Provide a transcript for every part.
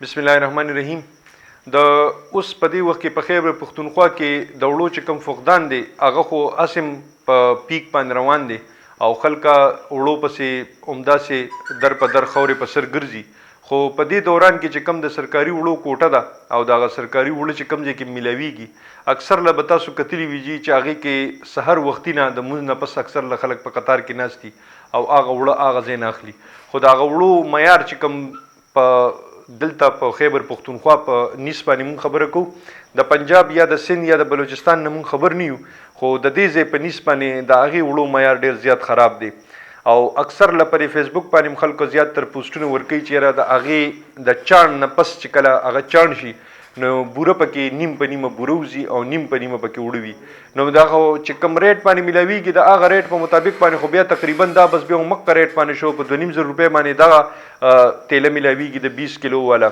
بسم الله الرحمن الرحیم. د اوس په دې وخت کې په خیبر پښتونخوا کې د وړو چې کوم فقدان دي هغه خو اسم په پیک باندې روان دي او خلکا وړو پسې عمداسې در په در خورې په سر ګرځي. خو په دې دوران کې چې کوم د سرکاري وړو کوټه ده او دغه سرکاري وړو چې کوم ځای کې ملاویږي اکثر له به تاسو کتلي ویږي چې هغې کې سحر وختي نه د مونځ نه پس اکثر له خلک په قطار کې ناست دي او هغه وړه هغه ځای نه اخلي. خو د هغه وړو معیار چې کوم په دلته په خیبر پښتونخوا په نیس باندې مونږ خبره کوو د پنجاب یا د سند یا د بلوچستان نه مونږ خبر نه یو، خو د دې ځای په نیس باندې د هغې وړو معیار ډېر زیات خراب دی او اکثر له پرې فیسبوک باندې خلکو زیات تر پوسټونه ورکوي چې یاره د هغې د چاڼ نه پس چې کله هغه چاڼ شي نو بوره پکې نیم په نیمه بوره وځي او نیم په نیمه پکې وړه وي. نو دغه چې کوم ریټ باندې ملاویږي د هغه ریټ په مطابق باندې خو بیا تقریبا دا بس بیا مکه ریټ باندې شو په 2500 روپۍ باندې دغه تیله ملاویږي د 20 کیلو والا.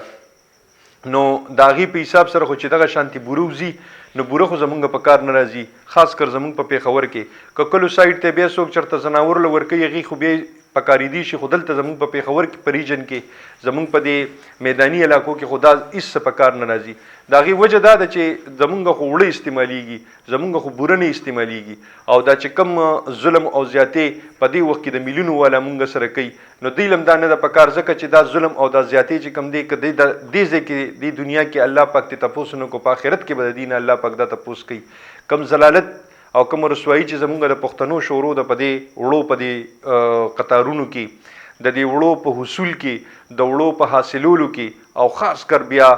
نو د هغې په حساب سره خو چې دغه شانتي بوره وځي نو بوره خو زمونږ په کار نه راځي، خاص کر زمونږ په پېښور کې. که کلو سایډ ته بیا څوک چېرته ځناور له ورکوي هغې خو بیا پکارېدی شي، خو دلته زمونږ په پېښور کې په ریجن کې زمونږ په دې میداني علاقو کې خو دا هېڅ څه په کار نه راځي. د هغې وجه دا ده چې زمونږ خو وړه استعمالیږي، زمونږ خو بوره نه استعمالیږي او دا چې کوم ظلم او زیاتې په دې وخت کې د میلیونو والا مونږ سره کوي نو دوی لم دا نه ده په کار، ځکه چې دا ظلم او دا زیاتې چې کوم دی که دی د دې ځای کې دې دنیا کې الله پاک ته تپوس نه کو، په آخرت کې به د دې نه الله پاک دا تپوس کوي. کم ضلالت او کوم رسوایي چې زمونږ د پښتنو شورو د په دې وړو په دې قطارونو کې د دې وړو په حصول کې د وړو په حاصلولو کې او خاص کر بیا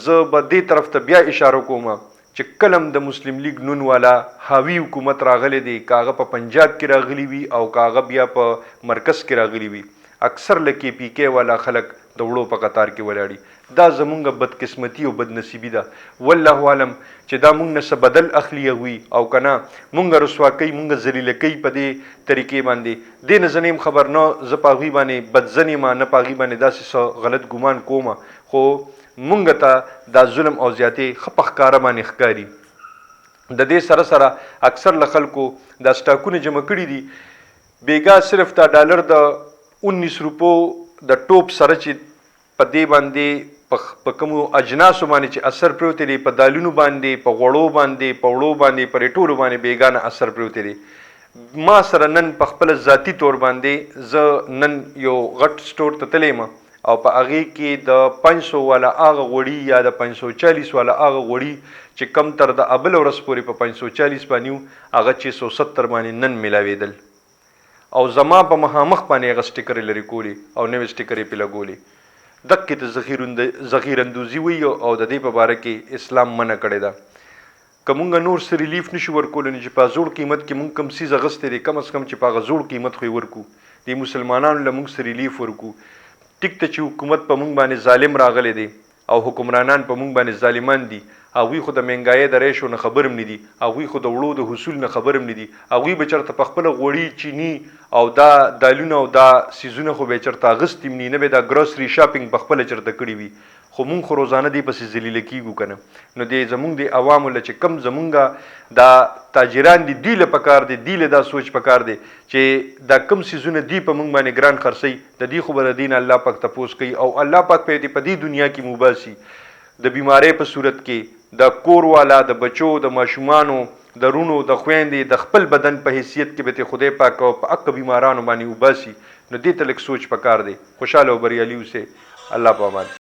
زه به دې طرف ته بیا اشاره کوم چې کلم د مسلم لیگ نون والا حاوی حکومت راغلی دی، که هغه په پنجاب کې راغلی وي او که هغه بیا په مرکز کې راغلی وي، اکثر له کې پی کې والا خلک د وړو په قطار کې ولاړي. دا زمونږ بدقسمتي او بدنصیبي ده. والله عالم چې دا مونږ نه څه بدل اخلي هغوی او که نه مونږ رسوا کوي، مونږ ذلیله کوي په دې طریقې باندې. دې نه زه نه یم خبر، نه زه په هغوی باندې بدزن یم، نه په هغوی باندې داسې څه غلط ګمان کوم، خو مونږ ته دا ظلم او زیاتې ښه په ښکاره باندې ښکاري. د دې سره سره اکثر له خلکو دا سټاکونه جمع کړي دي بیګا صرف دا ډالر د 19 روپو د ټوپ سره چې په دې باندې په کومو اجناسو باندې چې اثر پروت دی، په دالونو باندې، په غوړو باندې، په وړو باندې، په ټولو باندې بیګانه اثر پروت دی. ما سره نن په خپل ذاتی طور باندې زه نن یو غټ سټور ته تللی یم او په هغې کې د 500 والا هغه غوړي یا د 540 والا هغه غوړي چې کم تر د ابل ورځ پورې په 540 باندې و هغه 670 باندې نن ملاوېدل او زما په مخامخ باندې هغه سټیکرې لرې کولې او نوې سټیکرې پې لګولې. دقې ته ذخیر اندوزي وي او د دې په باره کې اسلام منع کړې ده. که مونږ نور څه ریلیف نشو ورکولی نو چې په زوړ قیمت کې مونږ کوم څیز اغوستی دی کم از کم چې په هغه زوړ قیمت خو یې ورکو، دې مسلمانانو له مونږ څه ریلیف ورکو. ټیک ته چې حکومت په مونږ باندې ظالم راغلی دی او حکمرانان په مونږ باندې ظالمان دي، هغوی خو د مهنګایۍ د ریشو نه خبر هم نه دي، هغوی خو د وړو د حصول نه خبر هم نه دي، هغوی به چېرته په خپله غوړي چیني او دا دالونه او دا سیزونه خو به یې چېرته اغوستي هم نه، نه به یې دا ګروسري شاپینګ په خپله چېرته کړي وي. خو مونږ خو روزانه دې پسې ذلیله کېږو که نه. نو دې زمونږ د عوامو له چې کم زمونږ دا تاجران دي دوی له پکار دی، دوی له دا سوچ پکار دی چې دا کم سیزونه دوی په مونږ باندې ګران خرڅوي د دې خو به د دې نه الله پاک تپوس کوي او الله پاک په دې دنیا کې مباسي د بیمارۍ په صورت کې د کور والا، د بچو، د ماشومانو، د رونو، د خویندې د خپل بدن په حیثیت کې به ته خدای پاک په حق بیمارانو باندې وباسي. نو دې ته لږ سوچ پکار دی. خوشحاله او بریالي اوسئ. الله په امان.